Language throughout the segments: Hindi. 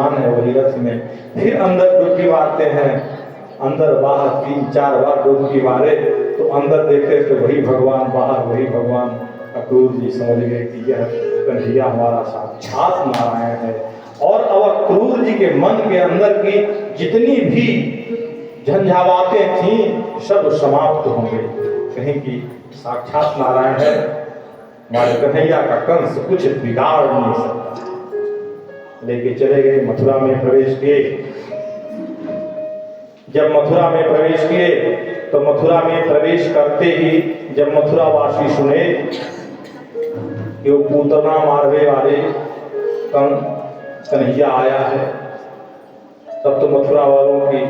है वही रथ में। फिर अंदर डुबकी मारते हैं, अंदर बाहर 3-4 बार डुबकी मारे तो अंदर देखते तो वही भगवान, बाहर वही भगवान। अक्रूर जी समझ गए कि यह कन्हैया हमारा साक्षात नारायण है। और अब अक्रूर जी के मन के अंदर की जितनी भी झंझावातें थीं सब समाप्त हो गई। कहीं कि साक्षात नारायण है, हमारे कन्हैया का कंस कुछ बिगाड़ नहीं सकता। लेके चले गए, मथुरा में प्रवेश किए। जब मथुरा में प्रवेश किए तो मथुरा में प्रवेश करते ही जब मथुरा वासी सुने कि वो पूतना मारवे वाले कन्हैया आया है, तब तो मथुरा वालों की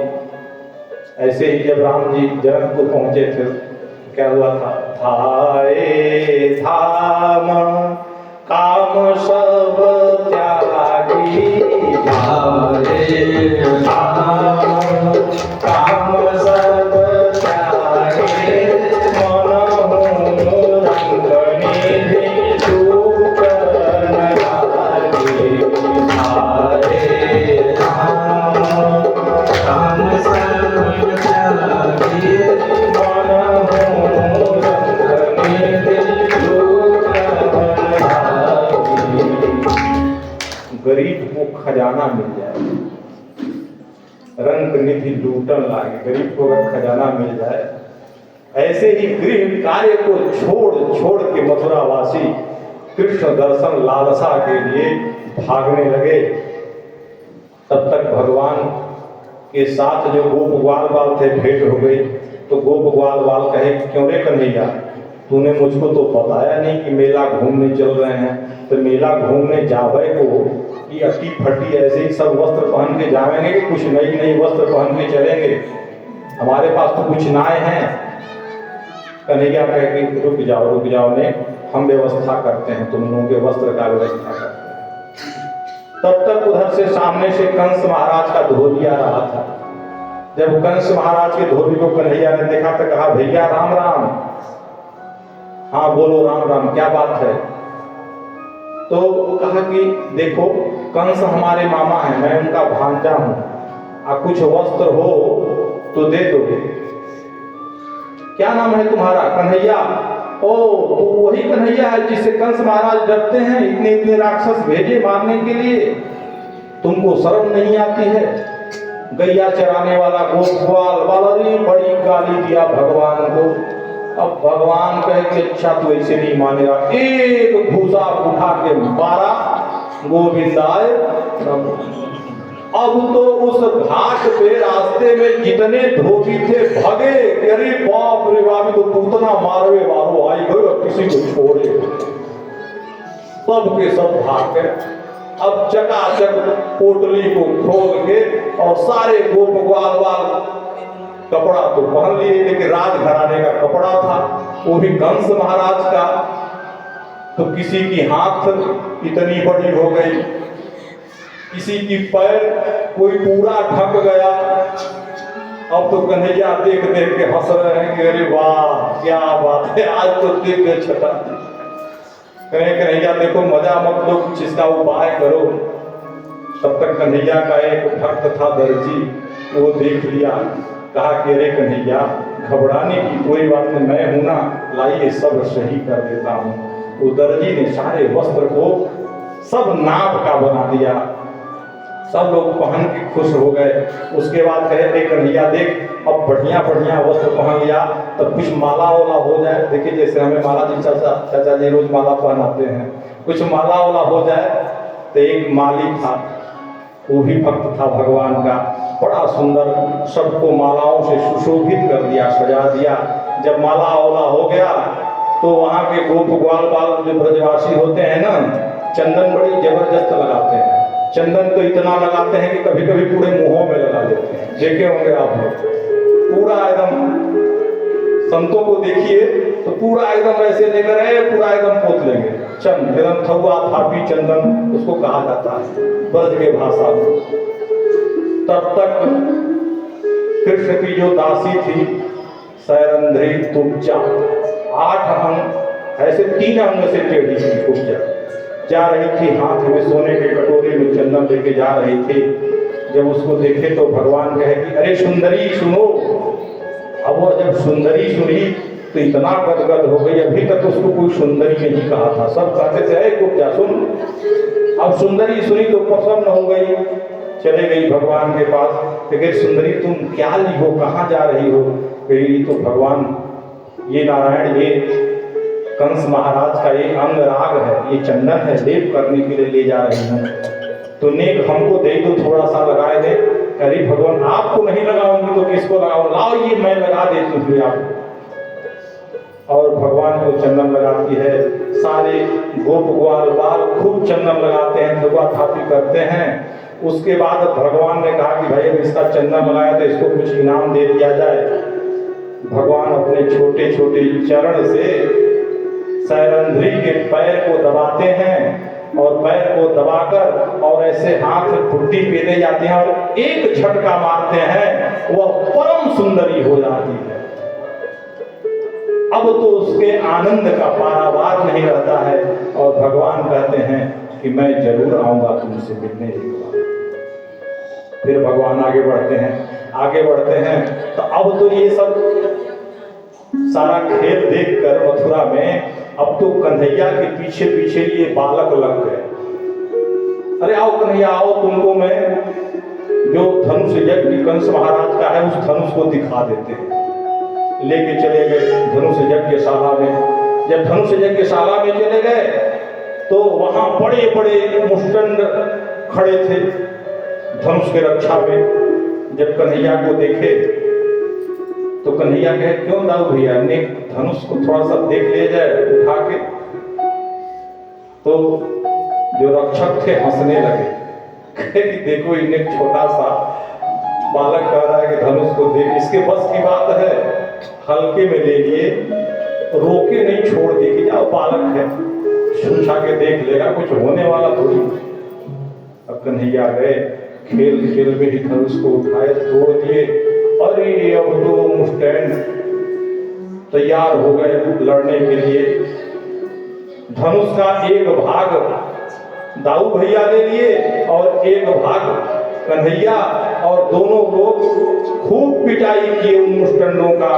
ऐसे ही जब राम जी जनकपुर पहुंचे थे क्या हुआ था, धाए धाम काम सब त्यागी, धाए धाम काम सब त्यागी, मनहु रंगनिधि रूप नगारी, धाए धाम काम सब त्यागी, गरीब को खजाना मिल जाए, रंग निधि लूटन लागे, गरीब को अगर खजाना मिल जाए। ऐसे ही गृह कार्य को छोड़ छोड़ के मथुरावासी कृष्ण दर्शन लालसा के लिए भागने लगे। तब तक भगवान के साथ जो गोप ग्वाल बाल थे भेंट हो गई। तो गोप ग्वाल बाल कहे क्यों रे कन्हैया, तूने मुझको तो बताया नहीं कि मेला घूमने चल रहे हैं। तो मेला घूमने जावे को कि अति फटी ऐसे ही सब वस्त्र पहन के जाएंगे कि कुछ नई नई वस्त्र पहन के चलेंगे, हमारे पास तो कुछ नाए हैं। कन्हैया कहे कि रुक जाओ ने, हम व्यवस्था करते हैं, तुम लोगों के वस्त्र का व्यवस्था करते हैं। तब तक उधर से सामने से कंस महाराज का धोबी आ रहा था। जब कंस महाराज के धोबी को कन्हैया ने देखा तो कहा, भैया राम राम। हाँ बोलो राम राम, क्या बात है? तो कहा कि देखो कंस हमारे मामा है, मैं उनका भांजा हूं, आप कुछ वस्त्र हो तो दे दो। क्या नाम है तुम्हारा? कन्हैया। ओ तो वही कन्हैया है जिससे कंस महाराज डरते हैं, इतने इतने राक्षस भेजे मारने के लिए, तुमको शर्म नहीं आती है? गैया चराने वाला गोप ग्वाल वाली बड़ी गाली दिया भगवान को। अब भगवान कहे कि अच्छा तो ऐसे नहीं मानेगा, एक भूसा उठा के मारा, गोविंदाय। अब तो उस घाट पे रास्ते में जितने धोबी थे भगे, अरे बाप रे बाप, तो पूतना मारवे वालों आई गए और किसी को छोड़े, सब के सब भाग गए। अब चकाचक पोटली को खोल के और सारे गोप ग्वाल वाल कपड़ा तो पहन लिए, लेकिन राजघराने का कपड़ा था, वो भी कंस महाराज का। तो किसी की हाथ इतनी बड़ी हो गई, किसी की पैर कोई पूरा ढक गया। अब तो कन्हैया देख देख के हंस रहे हैं कि अरे वाह क्या बात है, आज तो दिव्य छटा। कहे कन्हैया देखो मजा मत लो, कुछ इसका उपाय करो। तब तक कन्हैया का एक भक्त था दर्जी, वो देख लिया, कहा कि अरे कन्हैया घबराने की कोई बात नहीं, मैं हूं ना, लाइए सब सही कर देता हूं। वो दर्जी ने सारे वस्त्र को सब नाप का बना दिया, सब लोग पहन के खुश हो गए। उसके बाद कहे अरे कन्हैया देख अब बढ़िया बढ़िया वस्त्र पहन लिया, तब कुछ माला वाला हो जाए। देखिए जैसे हमें माला जी चाचा जी रोज माला पहनाते हैं, कुछ माला वाला हो जाए। तो एक माली था, वो भी भक्त था भगवान का, बड़ा सुंदर सबको मालाओं से सुशोभित कर दिया, सजा दिया। जब माला वाला हो गया तो वहाँ के गोप ग्वाल बाल जो ब्रजवासी होते हैं ना, चंदन बड़ी जबरदस्त लगाते हैं। चंदन तो इतना लगाते हैं कि कभी कभी पूरे मुंहों में लगा लेते हैं, देखे होंगे आप लोग। पूरा एकदम संतों को देखिए तो पूरा एकदम ऐसे लेकर पूरा एकदम पोत लेंगे, चंद एकदम थुआ थापी चंदन उसको कहा जाता है ब्रज के भाषा में। तब तक कृष्ण की जो दासी थी सैरंध्री तुमचा, 8 अंग ऐसे 3 अंग से टेढ़ी थी तुमचा, जा रही थी, हाथ में सोने के कटोरे में चंदन लेके जा रही थी। जब उसको देखे तो भगवान कहे कि अरे सुंदरी सुनो। अब वो जब सुंदरी सुनी तो इतना गदगद हो गई, अभी तक उसको कोई सुंदरी नहीं कहा था, सब कहते थे अरे को क्या सुन। अब सुंदरी सुनी तो प्रसन्न हो गई, चले गई भगवान के पास। लेकिन सुंदरी तुम क्या ली हो, कहाँ जा रही हो? कही तो भगवान ये नारायण, ये कंस महाराज का ये अंग राग है, ये चंदन है, लेप करने के लिए ले जा रही हूँ, तो नेक हमको दे दो, थोड़ा सा लगाए दे। अरे भगवान आपको नहीं लगाऊंगी तो किसको लगाऊं, लाओ ये मैं लगा देती हूँ आपको। और भगवान को चंदन लगाती है। सारे गोप ग्वाल बाल खूब चंदन लगाते हैं, धुआ थापी करते हैं। उसके बाद भगवान ने कहा कि भाई अब इसका चंदन लगाया तो इसको कुछ इनाम दे दिया जाए। भगवान अपने छोटे छोटे चरण से सैरंध्री के पैर को दबाते हैं और पैर को दबाकर और ऐसे हाथ फुट्टी पहने जाते हैं और एक झटका मारते हैं, वह परम सुंदरी हो जाती है। अब तो उसके आनंद का पारावार नहीं रहता है और भगवान कहते हैं कि मैं जरूर आऊंगा तुमसे मिलने एक बार। फिर भगवान आगे बढ़ते हैं तो अब तो ये सब सारा खेल देखकर मथुरा में अब तो कन्हैया के पीछे पीछे ये बालक लग गए। अरे आओ कन्हैया आओ, तुमको मैं जो धनुष यज्ञ कंस महाराज का है उस धनुष को दिखा देते हैं। लेके चले गए धनुष यज्ञशाला में। जब धनुष यज्ञशाला में चले गए तो वहां बड़े बड़े मुष्टंड खड़े थे धनुष के रक्षा में। जब कन्हैया को देखे तो कन्हैया कहे क्यों दाऊ भैया, ने धनुष को थोड़ा सा देख ले जाए उठा के। तो जो रक्षक थे हंसने लगे, कहे कि देखो इन्हें छोटा सा बालक कह रहा है कि धनुष को देख, इसके बस की बात है, हल्के में ले लिए, रोके नहीं, छोड़ दिए कि जाओ बालक है, सुझा के देख लेगा, कुछ होने वाला थोड़ी। अब कन्हैया गए, खेल खेल में ही धनुष को उठाए, तोड़ दिए। अरे अब तो मुस्टैंड तैयार हो गए लड़ने के लिए। धनुष का एक भाग दाऊ भैया ले लिए और एक भाग कन्हैया, और दोनों लोग खूब पिटाई किए उन मुस्टंडों का।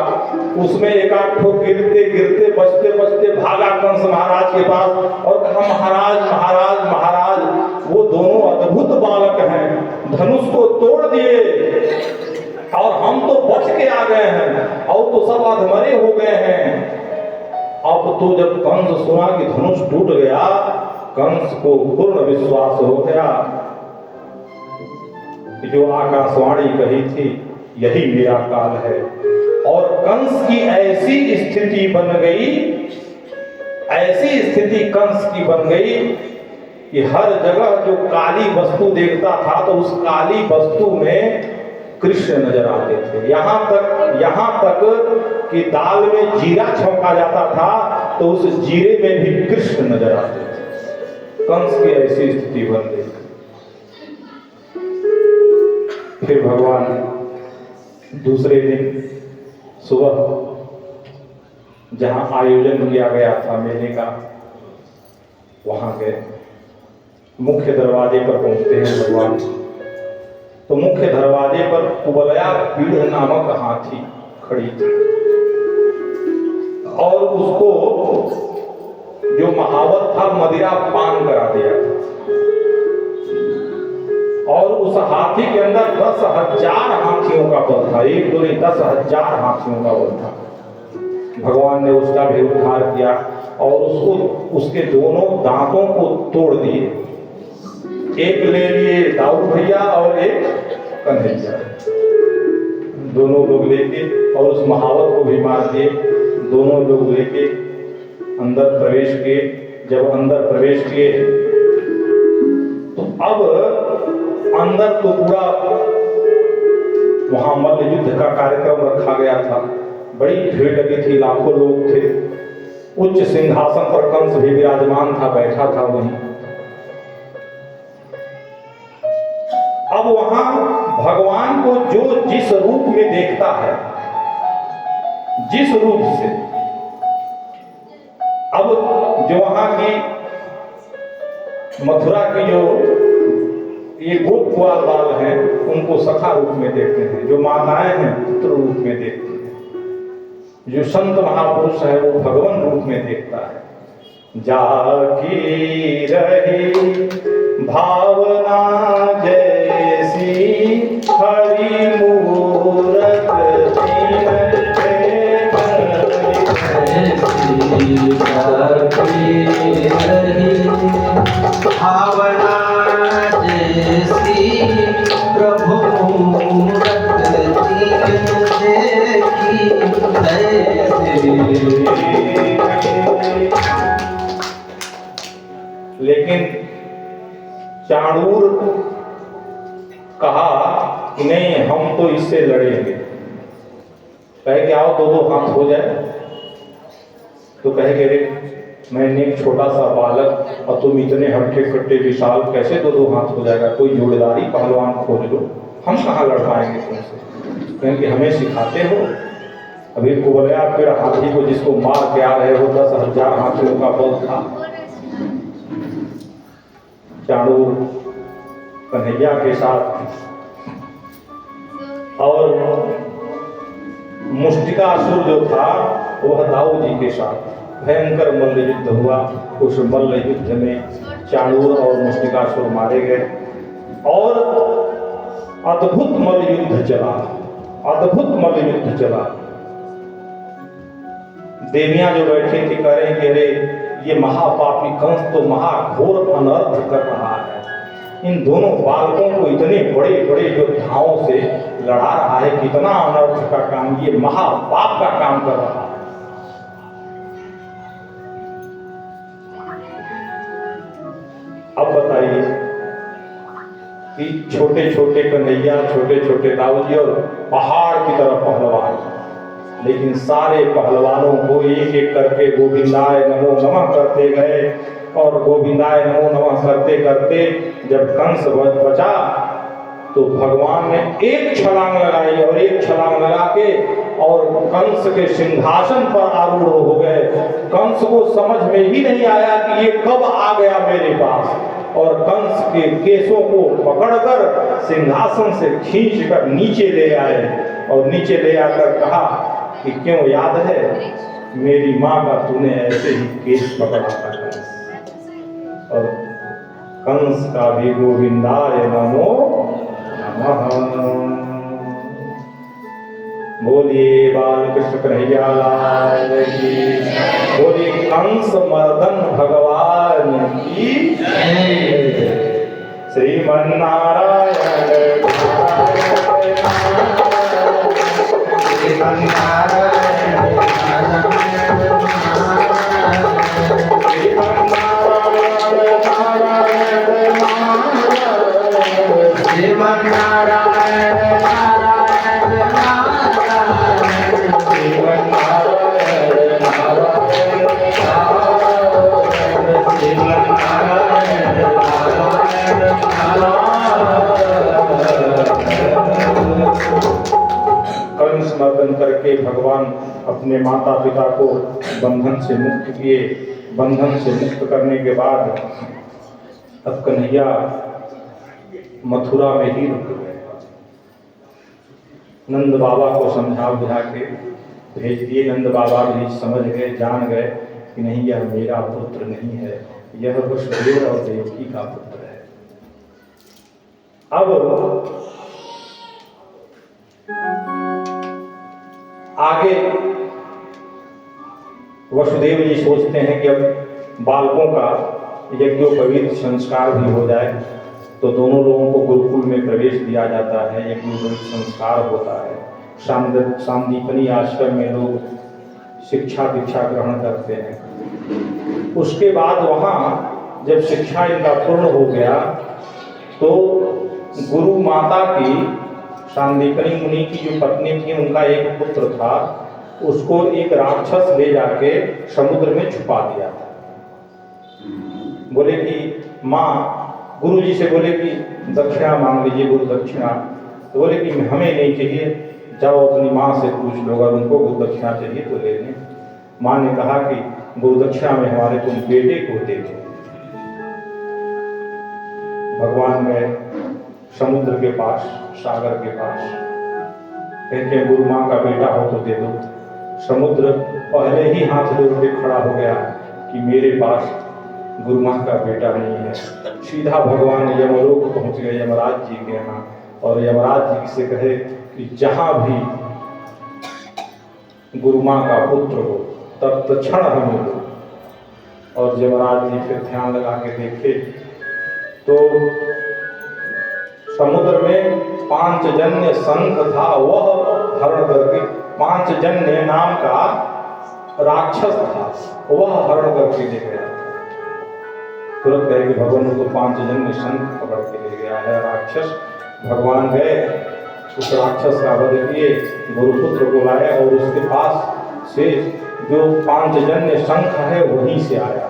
उसमें एक आध ठो गिरते गिरते बचते बचते भागा कंस महाराज के पास और कहा महाराज महाराज महाराज, वो दोनों अद्भुत बालक हैं, धनुष को तोड़ दिए और हम तो बच के आ गए हैं और तो सब अधमरे हो गए हैं। अब तो जब कंस सुना कि धनुष टूट गया, कंस को पूर्ण विश्वास हो गया कि जो आकाशवाणी कही थी यही मेरा काल है। और कंस की ऐसी स्थिति बन गई, ऐसी स्थिति कंस की बन गई कि हर जगह जो काली वस्तु देखता था तो उस काली वस्तु में कृष्ण नजर आते थे। यहाँ तक कि दाल में जीरा छौंका जाता था तो उस जीरे में भी कृष्ण नजर आते थे। कंस की ऐसी स्थिति बन गई। फिर भगवान दूसरे दिन सुबह जहां आयोजन किया गया था मेले का, वहां गए। मुख्य दरवाजे पर पहुंचते हैं भगवान, तो मुख्य दरवाजे पर कुबलया पीढ़ नामक हाथी खड़ी थी और उसको जो महावत था मदिरा पान करा दिया था। और उस हाथी के अंदर 10,000 हाथियों का बल था, एक दो नहीं 10,000 हाथियों का बल था। भगवान ने उसका भी उद्धार किया और उसको उसके दोनों दांतों को तोड़ दिए। एक ले लिए दाऊ भैया और एक कन्हैया, दोनों लोग लेके, और उस महावत को भी मार दिए। दोनों लोग लेके अंदर प्रवेश किए। जब अंदर प्रवेश किए तो अब अंदर तो पूरा वहां मल्ल युद्ध का कार्यक्रम रखा गया था। बड़ी भीड़ लगी थी, लाखों लोग थे। उच्च सिंहासन पर कंस भी विराजमान था, बैठा था वहीं। अब वहां भगवान को जो जिस रूप में देखता है, जिस रूप से, अब जो वहां की मथुरा की जो ये गोप ग्वाल बाल हैं उनको सखा रूप में देखते हैं, जो माताएं हैं पुत्र रूप में देखते हैं, जो संत महापुरुष है वो भगवान रूप में देखता है। जाकी रही भावना जैसी हरि मूरत भावना जैसी प्रभु मूरत देखी लेकिन चाणूर कहा कि नहीं, हम तो इससे लड़ेंगे। कहे कि आओ दो हाथ हो जाए। तो कहे कि रे मैंने एक छोटा सा बालक और तुम इतने हट्टे कट्टे विशाल, कैसे दो हाथ हो जाएगा? कोई जोड़ीदारी पहलवान खोज लो, हम कहाँ लड़ पाएंगे तुमसे? क्योंकि हमें सिखाते हो। अभी को बोले आप फिर हाथी को जिसको मार के आ रहे हो 10,000 हाथियों का बल था। चाणूर कन्हैया के साथ और मुष्टिकासुर जो था वह दाऊ जी के साथ भयंकर मल्ल युद्ध हुआ। उस मल्ल युद्ध में चाणूर और मुष्टिकासुर मारे गए और अद्भुत मल्ल युद्ध चला, अद्भुत मल्ल युद्ध चला। देवियां जो बैठी थी कह रही कि अरे ये महापापी कंस तो महाघोर अनर्थ कर रहा है, इन दोनों बालकों को इतने बड़े बड़े योद्धाओं से लड़ा रहा है, कितना अनर्थ का काम, ये महापाप का काम कर रहा है। अब बताइए कि छोटे छोटे कन्हैया, छोटे छोटे दाऊजी और पहाड़ की तरफ पहलवान, लेकिन सारे पहलवानों को एक एक करके गोविंदाय नमो नमः करते गए और गोविंदाय नमो नमः करते करते जब कंस बचा तो भगवान ने एक छलांग लगाई और एक छलांग लगा के और कंस के सिंहासन पर आरूढ़ हो गए। कंस को समझ में ही नहीं आया कि ये कब आ गया मेरे पास, और कंस के केसों को पकड़कर सिंहासन से खींचकर नीचे ले आए और नीचे ले आकर कहा कि क्यों, याद है मेरी माँ का तूने ऐसे ही केस पकड़ा था कंस, और कंस का भी गोविंदाय नमो नमः। बोलिए बालकृष्ण कन्हैया लाल की, बोलिए कंस मर्दन भगवान की श्रीमन्नारायण कंस मर्दन करके भगवान अपने माता पिता को बंधन से मुक्त किए। बंधन से मुक्त करने के बाद अब कन्हैया मथुरा में ही रुक गए। नंद बाबा को समझा बुझा के भेज दिए। नंद बाबा भी समझ गए, जान गए कि नहीं यह मेरा पुत्र नहीं है, यह वसुदेव और देवकी का पुत्र है। अब आगे वसुदेव जी सोचते हैं कि अब बालकों का यज्ञोपवीत संस्कार भी हो जाए, तो दोनों लोगों को गुरुकुल में प्रवेश दिया जाता है, यज्ञोपवीत संस्कार होता है। सांदीपनी आश्रम में लोग शिक्षा दीक्षा ग्रहण करते हैं। उसके बाद वहाँ जब शिक्षा इनका पूर्ण हो गया तो गुरु माता की, सांदीपनी मुनि की जो पत्नी थी, उनका एक पुत्र था, उसको एक राक्षस ले जाके समुद्र में छुपा दिया। बोले कि माँ, गुरु जी से बोले कि दक्षिणा मांग लीजिए, गुरु दक्षिणा। तो बोले कि हमें नहीं चाहिए, जाओ अपनी माँ से पूछ लो, अगर उनको गुरु दक्षिणा चाहिए तो ले लें। माँ ने कहा कि गुरु दक्षिणा में हमारे तुम बेटे को दे दो। भगवान गए समुद्र के पास, सागर के पास, कहते हैं गुरु माँ का बेटा हो तो दे दो। समुद्र पहले ही हाथ जोड़ के खड़ा हो गया कि मेरे पास गुरु माँ का बेटा नहीं है। सीधा भगवान यमलोक पहुँच गए यमराज जी के यहाँ, और यमराज जी से कहे कि जहाँ भी गुरु माँ का पुत्र हो तब तत्क्षण हमें दो। और यमराज जी फिर ध्यान लगा के देखे तो समुद्र में पांचजन्य शंख था, वह हरण करके, पांचजन्य नाम का राक्षस था, वह हरण करके ले गया। तुरंत कहे कि भगवान को पांचजन्य शंख पकड़ के ले गया है राक्षस। भगवान गए, उस राक्षस का वध किए, गुरुपुत्र को लाए और उसके पास से जो पांचजन्य शंख है वहीं से आया।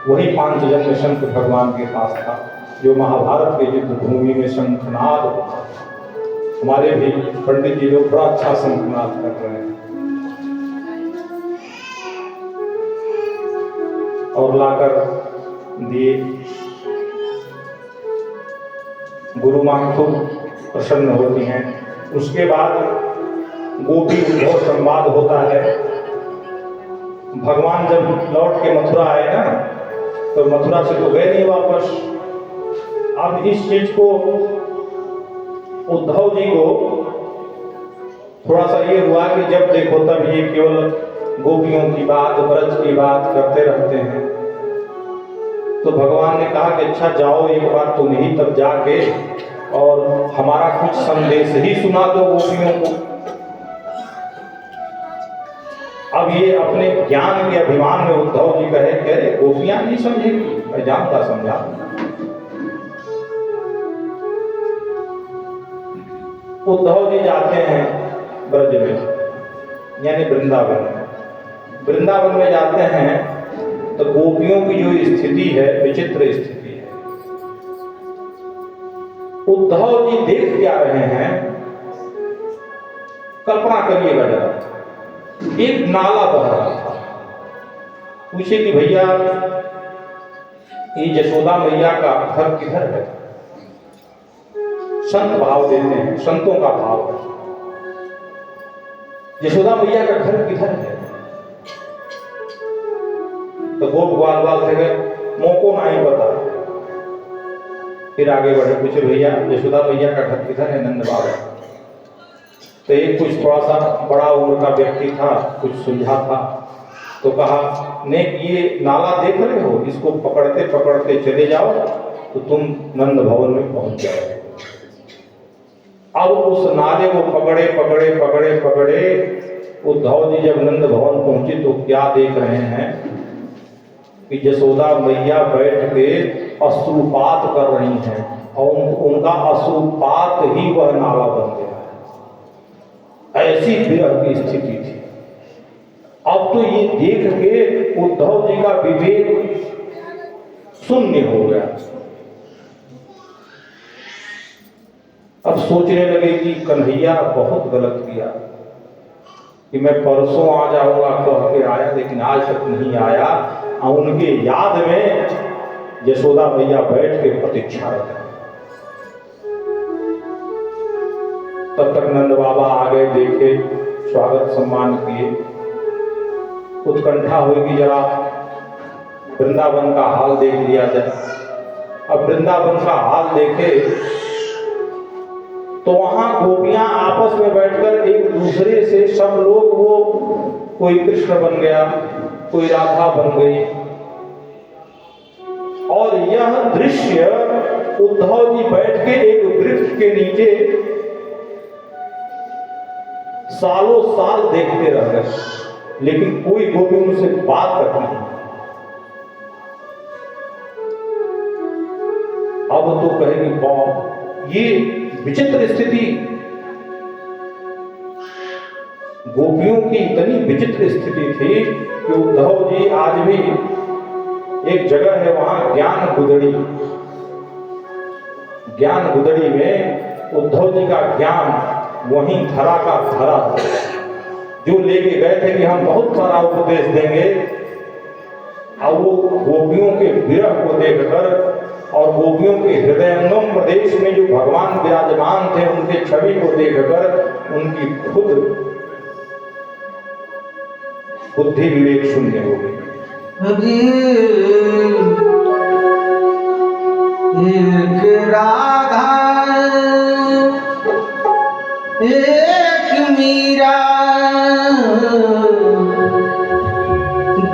वही पांचजन्य शंख भगवान के पास था जो महाभारत के युद्ध भूमि में शंखनाद होता। हमारे भी पंडित जी लोग बड़ा अच्छा शंखनाद कर रहे हैं। और लाकर दिए। गुरु माँ खूब प्रसन्न होती हैं। उसके बाद गोपी उद्धव संवाद होता है। भगवान जब लौट के मथुरा आए ना, तो मथुरा से तो गए नहीं वापस। अब इस चीज को उद्धव जी को थोड़ा सा ये हुआ कि जब देखो तब ये केवल गोपियों की बात, ब्रज की बात करते रहते हैं। तो भगवान ने कहा कि अच्छा जाओ, एक बार तुम ही तब जाके और हमारा कुछ संदेश ही सुना दो गोपियों को। अब ये अपने ज्ञान के अभिमान में उद्धव जी कहे कि अरे गोपियां नहीं समझेगी, मैं जानता समझा। उद्धव जी जाते हैं ब्रज में, यानी वृंदावन में। वृंदावन में जाते हैं तो गोपियों की जो स्थिति है विचित्र स्थिति है। उद्धव जी देख क्या रहे हैं, कल्पना करिएगा जरा। एक नाला बह रहा था। पूछे कि भैया ये यशोदा मैया का घर किधर है? संत भाव देते हैं, संतों का भाव है। यशोदा मैया का घर किधर है? तो गोप ग्वाल थे गए, मोको नहीं पता। फिर आगे बढ़े, पूछे भैया यशोदा मैया का घर किधर है? नंद बाबा। तो एक कुछ थोड़ा सा बड़ा उम्र का व्यक्ति था, कुछ सुलझा था, तो कहा ने ये नाला देख रहे हो, इसको पकड़ते पकड़ते चले जाओ तो तुम नंद भवन में पहुंच जाओगे। अब उस नाले को पकड़े पकड़े पकड़े पकड़े उद्धव जी जब नंद भवन पहुंचे तो क्या देख रहे हैं कि यशोदा मैया बैठ के अश्रुपात कर रही हैं और उनका अश्रुपात ही वह नाला बन गया। ऐसी विरह की स्थिति थी। अब तो ये देख के उद्धव जी का विवेक शून्य हो गया। अब सोचने लगे कि कन्हैया बहुत गलत किया कि मैं परसों आ जाऊंगा कह के आया, लेकिन आज तक नहीं आया। और उनके याद में यशोदा मैया बैठ के प्रतीक्षारत है। तब तक नंद बाबा आ गए, देखे, स्वागत सम्मान किए। उत्कंठा हुई कि जरा वृंदावन का हाल देख लिया जाए। अब वृंदावन का हाल देखे तो वहां गोपियां आपस में बैठकर एक दूसरे से सब लोग, वो कोई कृष्ण बन गया, कोई राधा बन गई। और यह दृश्य उद्धव जी बैठ के एक वृक्ष के नीचे सालों साल देखते रह गए, लेकिन कोई गोपी उनसे बात तक नहीं। अब तो कहेगी बाप, ये विचित्र स्थिति, गोपियों की इतनी विचित्र स्थिति थी कि उद्धव जी आज भी एक जगह है वहां ज्ञान गुदड़ी, ज्ञान गुदड़ी में उद्धव जी का ज्ञान वहीं धरा का धरा जो लेके गए थे कि हम बहुत सारा उपदेश देंगे। और वो गोपियों के विरह को देखकर और गोपियों के हृदयंगम प्रदेश में जो भगवान विराजमान थे उनके छवि को देखकर उनकी खुद बुद्धि विवेक शून्य हो गई। एक राधा एक मीरा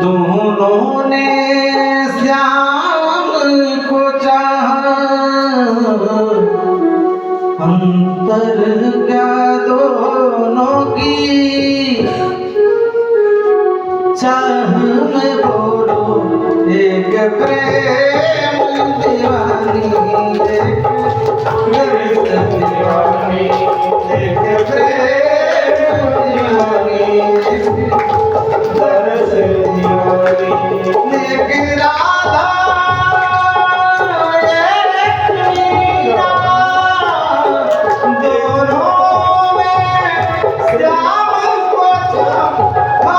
दोनों ने श्याम को चाहा, अंतर क्या दोनों की चाह में बोलो, एक प्रेम दीवानी एक गर्द दीवानी, एक प्रेम दीवानी एक दर्द दीवानी, एक राधा एक मीरा दोनों में श्याम को चाहा,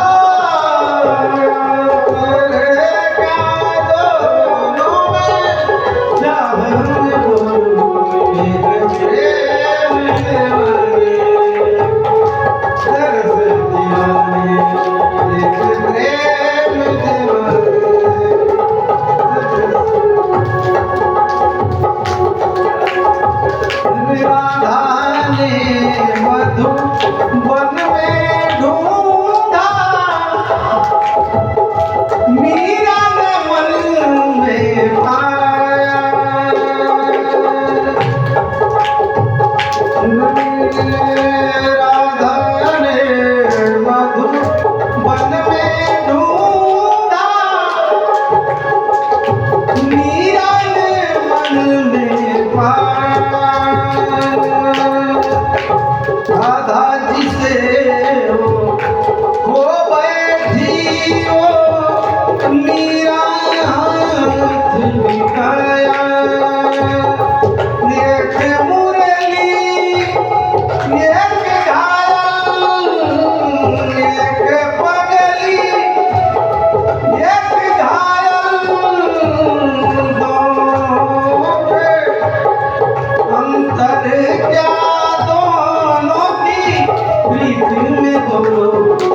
वन में ढूंढा मीरा ने मन में पाया, राधा ने मधुबन में ढूंढा मीरा ने मन में पाया, राधा जी से हो बैठी वो मीरा हाथ मिलाया, एक मुरली एक घायल एक पगली एक घायल, दोनों के अंतर क्या प्रीत में बोलो,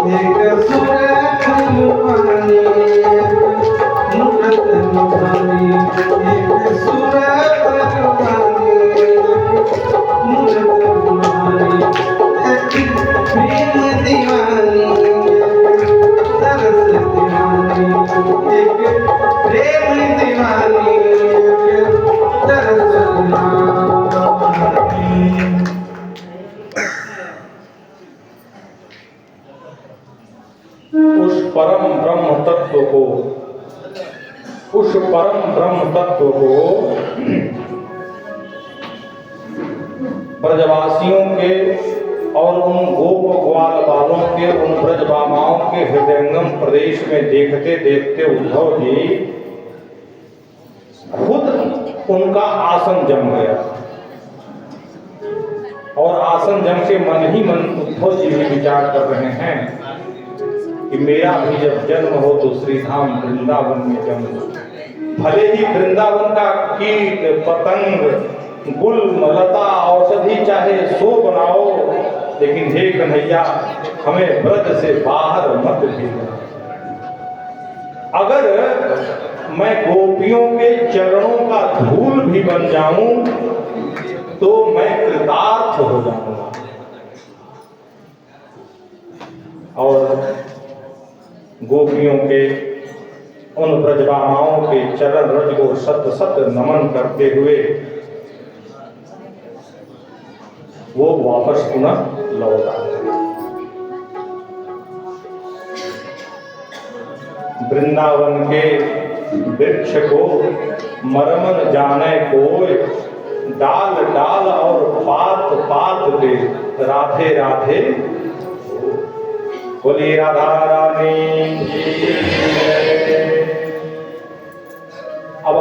एक सुर फुलवानी मूरत मुखानी, एक सुर फुलवानी मूरत मुखानी, एक प्रेम दीवानी एक तरस दीवानी, एक प्रेम दीवानी एक तरस दीवानी। उस परम ब्रह्म तत्व को ब्रजवासियों के और उन गोप ग्वाल बालों के उन ब्रजबामाओं के हृदयंगम प्रदेश में देखते देखते उद्धव जी खुद उनका आसन जम गया, और आसन जम के मन ही मन उद्धव जी भी विचार कर रहे हैं कि मेरा भी जब जन्म हो तो श्रीधाम वृंदावन में जन्म हो, भले ही वृंदावन का कीट पतंग गुल लता औषधि चाहे सो बनाओ, लेकिन हे कन्हैया हमें ब्रज से बाहर मत भेजना। अगर मैं गोपियों के चरणों का धूल भी बन जाऊं तो मैं कृतार्थ हो जाऊंगा। और गोपियों के उन ब्रजबामाओं के चरण रज को सत सत नमन करते हुए वो वापस पुनः लौट आते। वृंदावन के वृक्ष को मरमन जाने कोय, डाल डाल और पात पात पे राधे राधे। बोली राधा रानी की जय। अब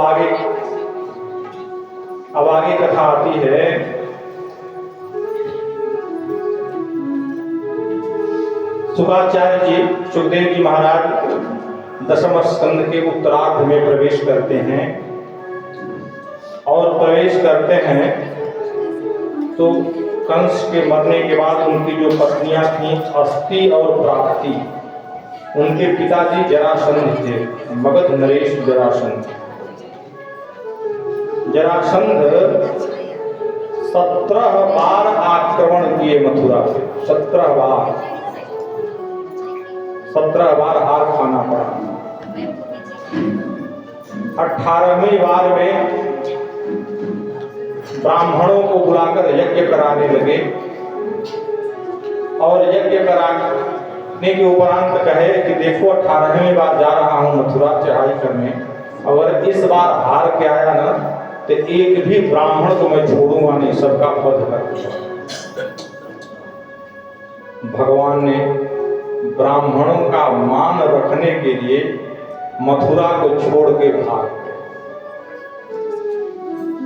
आगे कथा आती है। शुकाचार्य जी सुखदेव जी महाराज दशम स्कंद के उत्तरार्ध में प्रवेश करते हैं। और प्रवेश करते हैं तो कंस के मरने के बाद उनकी जो पत्नियां थीं अस्ति और प्राप्ति, उनके पिताजी जरासंध थे, मगध नरेश जरासंध। जरासंध 17 बार आक्रमण किए मथुरा पे, 17 बार, 17 बार हार खाना पड़ा। 18वीं बार में ब्राह्मणों को बुलाकर यज्ञ कराने लगे और यज्ञ कराने के उपरांत कहे कि देखो 18वीं बार जा रहा हूं मथुरा चढ़ाई करने, अगर इस बार हार के आया ना तो एक भी ब्राह्मण को मैं छोड़ूंगा नहीं, सबका वध कर दूंगा। भगवान ने ब्राह्मणों का मान रखने के लिए मथुरा को छोड़ के भाग गए,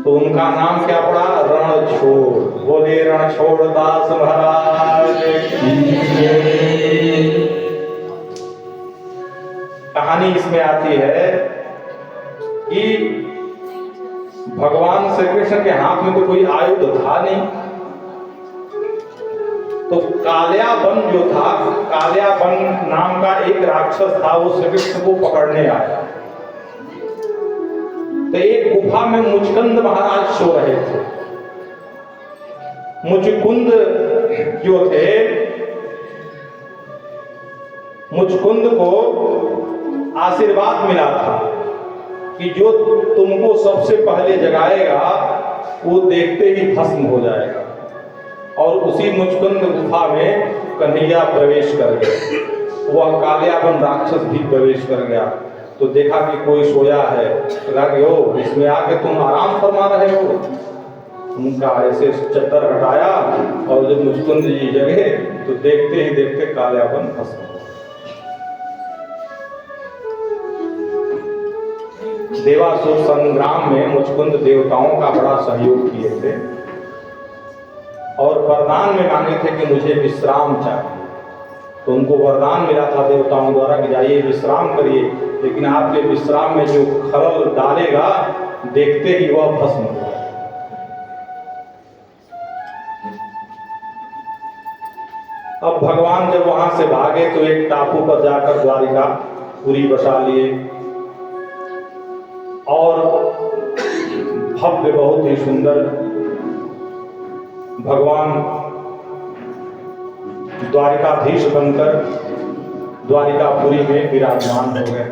तो उनका नाम क्या पड़ा? रणछोड़। बोले रणछोड़ दास महाराज की। कहानी इसमें आती है कि भगवान श्री कृष्ण के हाथ में तो कोई आयुध था नहीं, तो काल्याबन जो था, काल्याबन नाम का एक राक्षस था, वो श्री कृष्ण को पकड़ने आया। तो एक गुफा में मुचकुंद महाराज सो रहे थे। मुचकुंद जो थे, मुचकुंद को आशीर्वाद मिला था कि जो तुमको सबसे पहले जगाएगा वो देखते ही भस्म हो जाएगा। और उसी मुचकुंद गुफा में कन्हैया प्रवेश कर गए, वह काल्याबन राक्षस भी प्रवेश कर गया। तो देखा कि कोई सोया है, कहा कि ओ इसमें आके तुम आराम फरमा रहे हो। उनका ऐसे चद्दर हटाया और जब मुचकुंद जी जगे तो देखते ही देखते काल्याबन भस्म। देवासुर संग्राम में मुचकुंद देवताओं का बड़ा सहयोग किए थे और वरदान में मांगे थे कि मुझे विश्राम चाहिए। तो उनको वरदान मिला था देवताओं द्वारा कि जाइए विश्राम करिए, लेकिन आपके विश्राम में जो खलल डालेगा देखते ही वह भस्म हो जाए। अब भगवान जब वहां से भागे तो एक टापू पर जाकर द्वारिका पूरी बसा लिए और भव्य, बहुत ही सुंदर भगवान द्वारिकाधीश बनकर द्वारिकापुरी में विराजमान हो गए।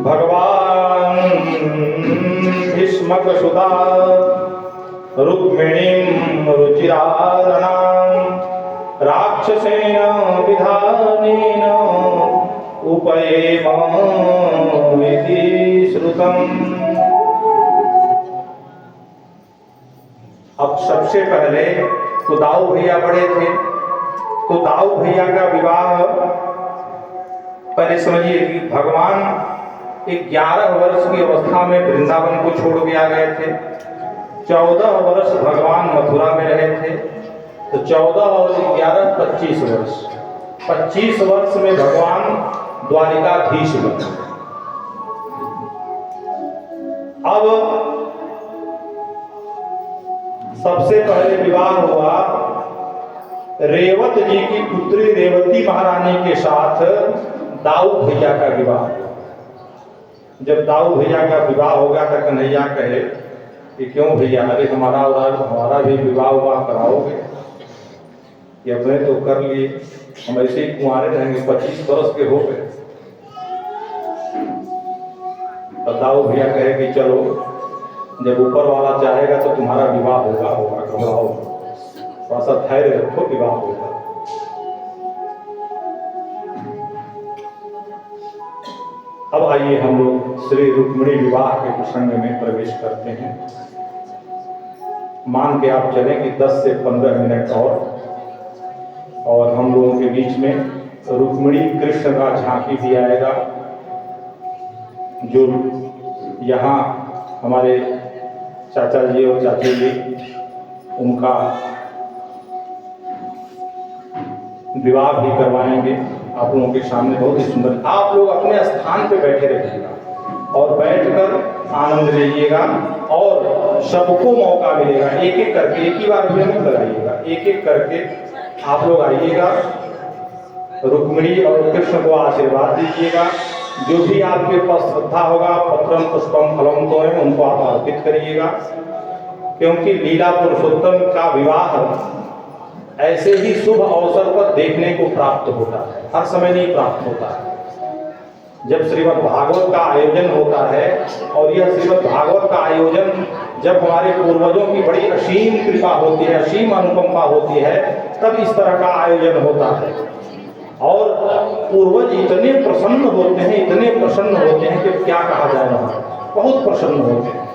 भगवान भीष्मक सुता रुक्मिणीं रुचिरारणां राक्षसेन विधानेन उपयेम इति श्रुतम्। अब सबसे पहले तो दाऊ भैया बड़े थे, तो दाऊ भैया का विवाह, पहले समझिए कि भगवान 11 वर्ष की अवस्था में वृंदावन को छोड़ के आ गए थे। 14 वर्ष भगवान मथुरा में रहे थे, तो 14 और 11 25 वर्ष। 25 वर्ष में भगवान द्वारिकाधीश बने। अब सबसे पहले विवाह हुआ रेवत जी की पुत्री रेवती महारानी के साथ दाऊ भैया का विवाह। जब दाऊ भैया का विवाह हो गया तो कन्हैया कहे कि क्यों भैया, अरे हमारा भी विवाह कराओगे? कि अपने तो कर लिए, हम ऐसे ही कुंवारे रहेंगे, 25 वर्ष के हो गए। तो दाऊ भैया कहे कि चलो, जब ऊपर वाला चाहेगा तो तुम्हारा विवाह होगा, घबराओ, थोड़ा सा धैर्य रखो, विवाह होगा। अब आइए हम लोग श्री रुक्मिणी विवाह के प्रसंग में प्रवेश करते हैं। मान के आप चलें कि 10 से 15 मिनट और हम लोगों के बीच में रुक्मिणी कृष्ण का झांकी भी आएगा, जो यहाँ हमारे चाचा जी और चाची जी, उनका विवाह भी करवाएंगे आप लोगों के सामने। बहुत ही सुंदर। आप लोग अपने स्थान पे बैठे रहिएगा और बैठकर आनंद लीजिएगा और सबको मौका मिलेगा। एक एक करके, एक ही बार में मत लगाइएगा, एक एक करके आप लोग आइएगा, रुक्मिणी और कृष्ण को आशीर्वाद दीजिएगा। जो भी आपके पास श्रद्धा होगा, पत्रम पुष्पम फलम तो है, उनको आप अर्पित करिएगा। क्योंकि लीला पुरुषोत्तम का विवाह ऐसे ही शुभ अवसर पर देखने को प्राप्त होता है, हर समय नहीं प्राप्त होता है। जब श्रीमद् भागवत का आयोजन होता है, और यह श्रीमद् भागवत का आयोजन जब हमारे पूर्वजों की बड़ी असीम कृपा होती है, असीम अनुकंपा होती है, तब इस तरह का आयोजन होता है। और पूर्वज इतने प्रसन्न होते हैं, इतने प्रसन्न होते हैं कि क्या कहा जाए, वहाँ बहुत प्रसन्न होते हैं।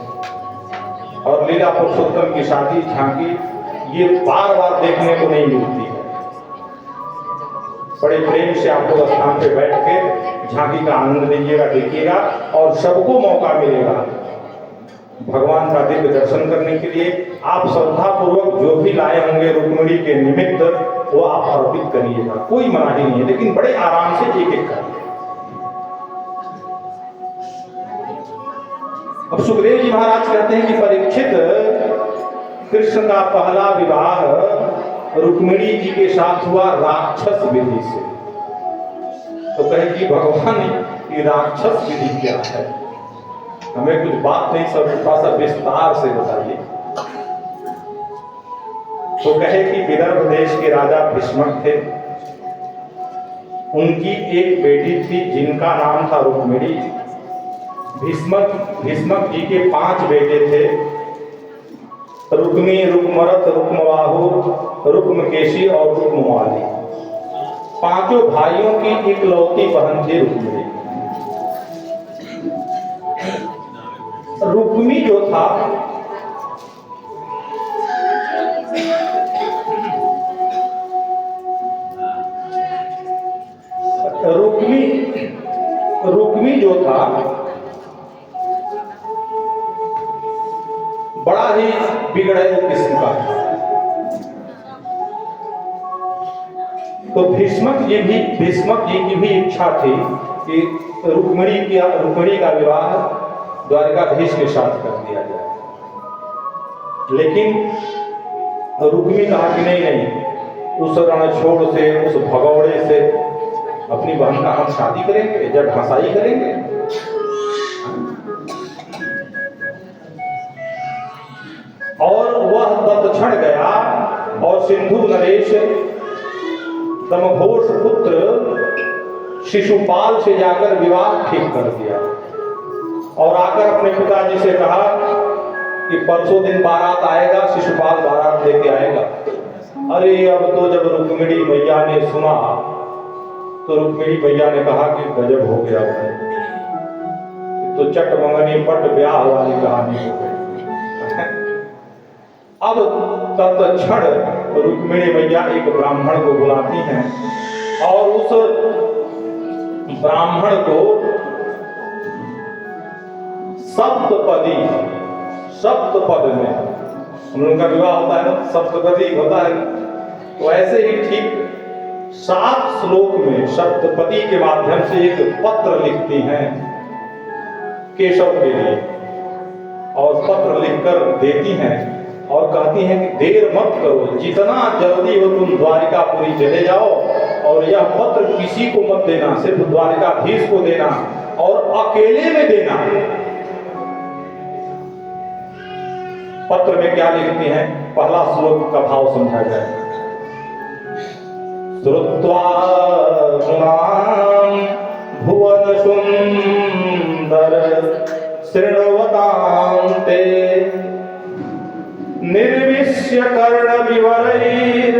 और लीला पुरुषोत्तम की शादी झांकी ये बार बार देखने को नहीं मिलती है। बड़े प्रेम से आप लोग स्थान पे बैठ के झांकी का आनंद लीजिएगा, देखिएगा, और सबको मौका मिलेगा भगवान का दिव्य दर्शन करने के लिए। आप श्रद्धा पूर्वक जो भी लाए होंगे रुक्मिणी के निमित्त, वो आप अर्पित करिएगा, कोई मनाही नहीं है, लेकिन बड़े आराम से एक एक करिए। अब सुखदेव जी महाराज कहते हैं कि परीक्षित, कृष्ण का पहला विवाह रुक्मिणी जी के साथ हुआ राक्षस विधि से। तो कहे कि भगवान ये राक्षस विधि क्या है, हमें कुछ बात नहीं, सब थोड़ा सा विस्तार से बताइए। तो कहे कि विदर्भ देश के राजा भीष्मक थे, उनकी एक बेटी थी जिनका नाम था रुक्मिणी। भीष्मक जी के 5 बेटे थे, रुक्मी, रुक्मरथ, रुक्मबाहु, रुक्मकेशी और रुक्मवाली। 5 भाइयों की इकलौती बहन थी रुक्मिणी। रुक्मी जो था रुक्मी जो था बड़ा ही बिगड़ैल किस्म का था। तो भीष्मक जी की भी इच्छा थी कि रुक्मिणी का विवाह द्वारिकाधीश के साथ कर दिया जाए, लेकिन रुक्मी कहा कि नहीं, उस रणछोड़ से, उस भगौड़े से अपनी बहन का हम शादी करेंगे, जब हंसाई करेंगे। और वह तत्क्षण गया और सिंधु नरेश दमघोष पुत्र शिशुपाल से जाकर विवाह ठीक कर दिया, और आकर अपने पिताजी से कहा कि परसों दिन बारात आएगा, शिशुपाल बारात लेके आएगा। अरे अब तो जब रुक्मिणी मैया ने सुना, तो रुक्मिणी मैया ने कहा कि गजब हो गया भाई, तो चट मंगनी पट ब्याह वाली कहानी हो गई। अब तत्क्षण रुक्मिणी मैया एक ब्राह्मण को बुलाती हैं, और उस ब्राह्मण को सप्तपद में उनका विवाह होता है ना, सप्तपदी होता है। तो ऐसे ही ठीक 7 श्लोक में सप्तपदी के माध्यम से एक पत्र लिखती हैं केशव के लिए, और पत्र लिखकर देती हैं और कहती हैं कि देर मत करो, जितना जल्दी हो तुम द्वारिकापुरी चले जाओ, और यह पत्र किसी को मत देना, सिर्फ द्वारिकाधीश को देना, और अकेले में देना। पत्र में क्या लिखती हैं, पहला श्लोक का भाव समझा जाए। श्रुत्वा गुणान् भुवन सुंदर शृण्वतां ते निर्विश्य कर्ण विवरैर्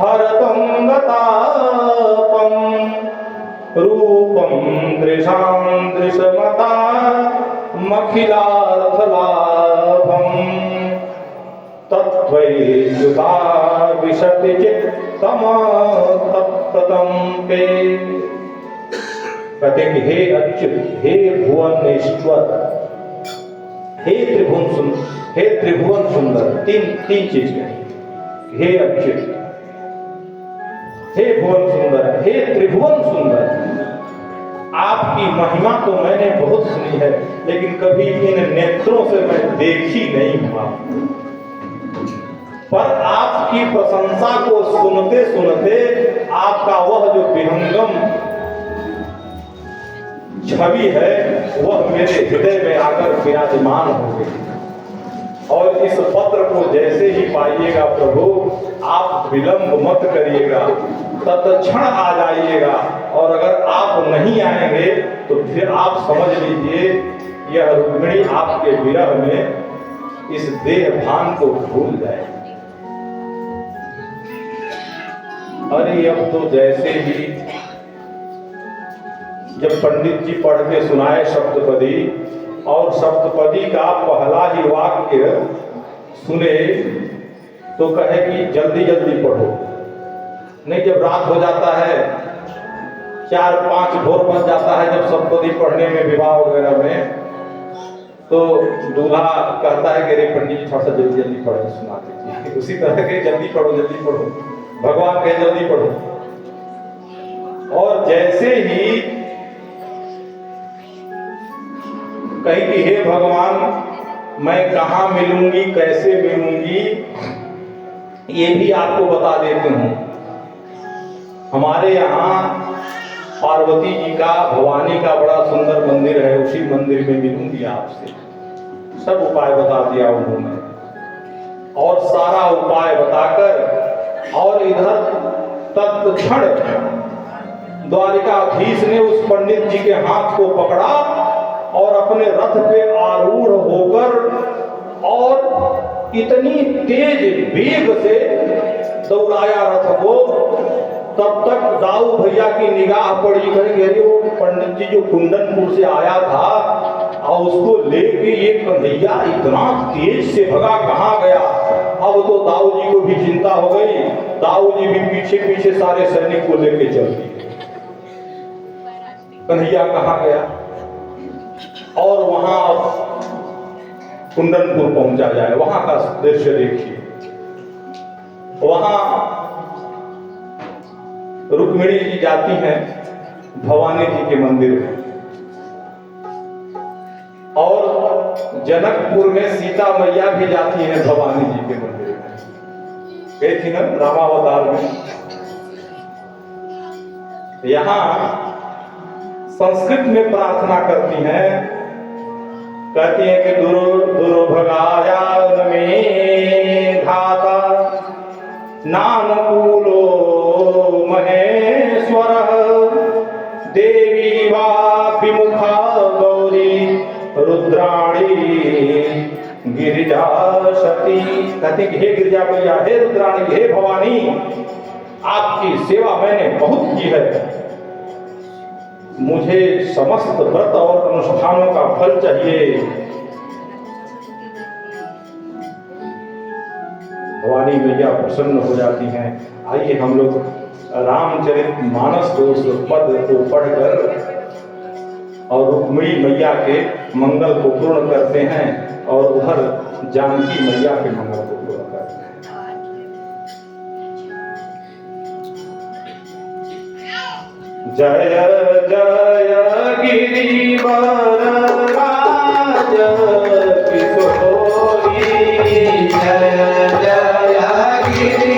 हरतं गतापं रूपं दृशां दृशमता मखिलार्थलाभम् तत्त्वैर्युता विशति चित्तम तत्ततं ते। कहते कि हे अच्युत, हे भुवनेश्वर, हे त्रिभुवन सुंदर, तीन चीज है। हे अच्युत, हे भुवन सुंदर, हे त्रिभुवन सुंदर, आपकी महिमा तो मैंने बहुत सुनी है, लेकिन कभी इन नेत्रों से मैं देखी नहीं हुआ। पर आपकी प्रशंसा को सुनते सुनते आपका वह जो विहंगम छवि है वह मेरे हृदय में आकर विराजमान हो गई। और इस पत्र को जैसे ही पाइएगा प्रभु, आप विलंब मत करिएगा, तत्क्षण आ जाइएगा। और अगर आप नहीं आएंगे तो फिर आप समझ लीजिए यह रुक्मिणी आपके विरह में इस देह भान को भूल जाएगी। अरे अब तो जैसे ही जब पंडित जी पढ़ के सुनाए सप्तपदी, और सप्तपदी का पहला ही वाक्य सुने तो कहे कि जल्दी जल्दी पढ़ो। नहीं, जब रात हो जाता है, 4-5 भोर बज जाता है, जब सप्तपदी पढ़ने में, विवाह वगैरह में, तो दूल्हा कहता है कि अरे पंडित जी थोड़ा सा जल्दी जल्दी पढ़ के सुना दीजिए। उसी तरह के जल्दी पढ़ो, भगवान कहे जल्दी पढ़ो। और जैसे ही कहीं कि हे भगवान मैं कहाँ मिलूंगी, कैसे मिलूंगी, ये भी आपको बता देती हूँ। हमारे यहाँ पार्वती जी का, भवानी का बड़ा सुंदर मंदिर है, उसी मंदिर में मिलूंगी आपसे। सब उपाय बता दिया उन्होंने, और सारा उपाय बताकर, और इधर तत्क्षण द्वारिकाधीश ने उस पंडित जी के हाथ को पकड़ा और अपने रथ पे आरूढ़ होकर और इतनी तेज वेग से दौड़ाया रथ को। तब तक दाऊ भैया की निगाह पड़ी, कहेंगे अरे वो पंडित जी जो कुंदनपुर से आया था और उसको लेके ये कन्हैया इतना तेज से भगा, कहाँ गया। अब तो दाऊ जी को भी चिंता हो गई, दाऊ जी भी पीछे पीछे सारे सैनिक को लेके चल दिए, कन्हैया कहाँ गया। और वहां कुंदनपुर पहुंचा जाए, वहां का दृश्य देखिए। वहां रुक्मिणी जी जाती हैं भवानी जी के मंदिर में, और जनकपुर में सीता मैया भी जाती हैं भवानी जी के मंदिर में, गई थी ना रामावतार में। यहां संस्कृत में प्रार्थना करती हैं, कहती हैं कि दुर्भगाया में घाता नानुकूलो महेश्वर देवी वा विमुखा गौरी रुद्राणी गिरिजा सती। कहती कि हे गिरिजा मैया, हे रुद्राणी, हे भवानी, आपकी सेवा मैंने बहुत की है, मुझे समस्त व्रत और अनुष्ठानों का फल चाहिए। भवानी मैया प्रसन्न हो जाती हैं। आइए हम लोग रामचरितमानस को उस पद को पढ़कर और रुक्मिणी मैया के मंगल को पूर्ण करते हैं, और उधर जानकी मैया के मंगल को पूर्ण करते हैं। जय जय गिरिवर राज किशोरी, जय जय गिरि